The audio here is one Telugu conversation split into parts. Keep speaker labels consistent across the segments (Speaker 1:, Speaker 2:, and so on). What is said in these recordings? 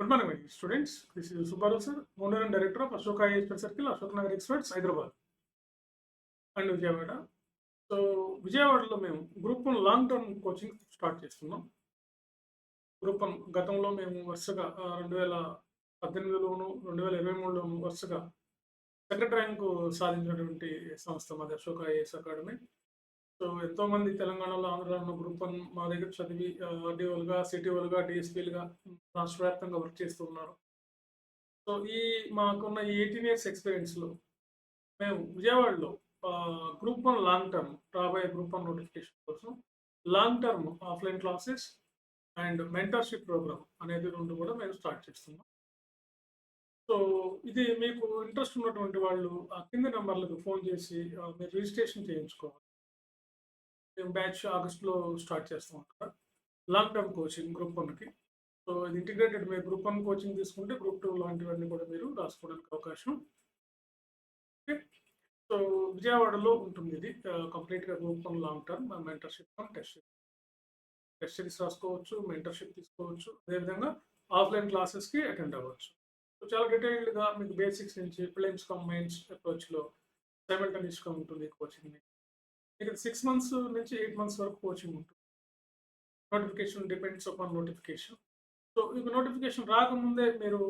Speaker 1: Good morning, my students. This is Subbaru sir, owner and director of Ashoka IAS Circle, Ashok Nagar Experts, Hyderabad and Vijayawada. So విజయవాడలో మేము group 1 long term coaching start చేస్తున్నాం. గ్రూప్ 1 గతంలో మేము వరుసగా 2018లోను 2023లోను వరుసగా సెకండ్ ర్యాంకు సాధించినటువంటి సంస్థ మాది అశోక ఐఏఎస్ అకాడమీ. సో ఎంతోమంది తెలంగాణలో, ఆంధ్రాలో ఉన్న గ్రూప్ 1 మా దగ్గర చదివి డిఓలుగా, సిటీఓలుగా, డిఎస్పీలుగా రాష్ట్ర వ్యాప్తంగా వర్క్ చేస్తూ ఉన్నారు. సో మాకున్న 18 ఇయర్స్ ఎక్స్పీరియన్స్లో మేము విజయవాడలో గ్రూప్ 1 లాంగ్ టర్మ్ రాబోయే గ్రూప్ 1 నోటిఫికేషన్ కోసం long term offline classes and mentorship program అనేది 2 కూడా మేము స్టార్ట్ చేస్తున్నాం. సో ఇది మీకు ఇంట్రెస్ట్ ఉన్నటువంటి వాళ్ళు ఆ కింది నెంబర్లకు ఫోన్ చేసి మీరు రిజిస్ట్రేషన్ చేయించుకోవాలి. మేము బ్యాచ్ ఆగస్టులో స్టార్ట్ చేస్తాం అక్కడ లాంగ్ టర్మ్ కోచింగ్ గ్రూప్ 1కి. సో ఇది ఇంటిగ్రేటెడ్. మీరు గ్రూప్ 1 కోచింగ్ తీసుకుంటే గ్రూప్ 2 లాంటివన్నీ కూడా మీరు రాసుకోవడానికి అవకాశం. ఓకే, సో విజయవాడలో ఉంటుంది ఇది కంప్లీట్గా group 1 long term mentorship test series రాసుకోవచ్చు, మెంటర్షిప్ తీసుకోవచ్చు, అదేవిధంగా ఆఫ్లైన్ క్లాసెస్కి అటెండ్ అవ్వచ్చు. సో చాలా డీటెయిల్డ్గా మీకు బేసిక్స్ నుంచి ప్రిలిమ్స్ మెయిన్స్ అప్రోచ్లో సైమల్టేనియస్గా ఉంటుంది కోచింగ్. మీకు 6 మంత్స్ నుంచి 8 మంత్స్ వరకు కోచింగ్ ఉంటుంది. Notification depends upon notification. So ఇక నోటిఫికేషన్ రాకముందే మీరు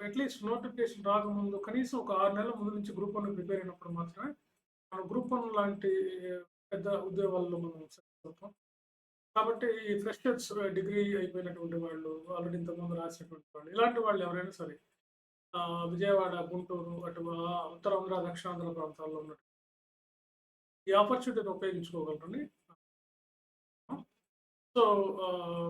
Speaker 1: అట్లీస్ట్ నోటిఫికేషన్ రాకముందు కనీసం ఒక 6 నెలల ముందు నుంచి గ్రూప్ 1 ప్రిపేర్ అయినప్పుడు మాత్రమే మనం గ్రూప్ 1 లాంటి పెద్ద ఉద్యోగాల్లో మనం సక్సెస్ అవుతాం. కాబట్టి ఈ ఫ్రెషర్స్, డిగ్రీ అయిపోయినటువంటి వాళ్ళు, ఆల్రెడీ ఇంతకుముందు రాసినటువంటి వాళ్ళు, ఇలాంటి వాళ్ళు ఎవరైనా సరే విజయవాడ, గుంటూరు, అటు ఉత్తరాంధ్ర, దక్షిణాంధ్ర ప్రాంతాల్లో ఉన్నట్టు ఈ ఆపర్చునిటీని ఉపయోగించుకోగలరని. సో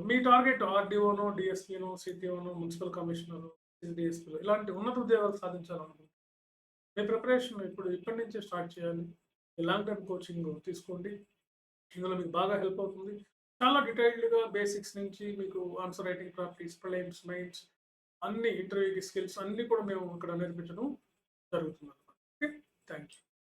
Speaker 1: మీ టార్గెట్ ఆర్డీఓనో, డిఎస్పీనో, సిటీఓనో, మున్సిపల్ కమిషనర్, డిఎస్పీలో ఇలాంటి ఉన్నత ఉద్యోగాలు సాధించాలనుకుంటే మీ ప్రిపరేషన్ ఇప్పటి నుంచే స్టార్ట్ చేయాలి. లాంగ్ టర్మ్ కోచింగ్ తీసుకోండి. ఇందులో మీకు బాగా హెల్ప్ అవుతుంది. చాలా డీటెయిల్డ్గా బేసిక్స్ నుంచి మీకు answer writing practice, prelims, mains అన్ని ఇంటర్వ్యూకి స్కిల్స్ అన్నీ కూడా మేము ఇక్కడ నేర్పించడం జరుగుతుంది. Okay, thank you.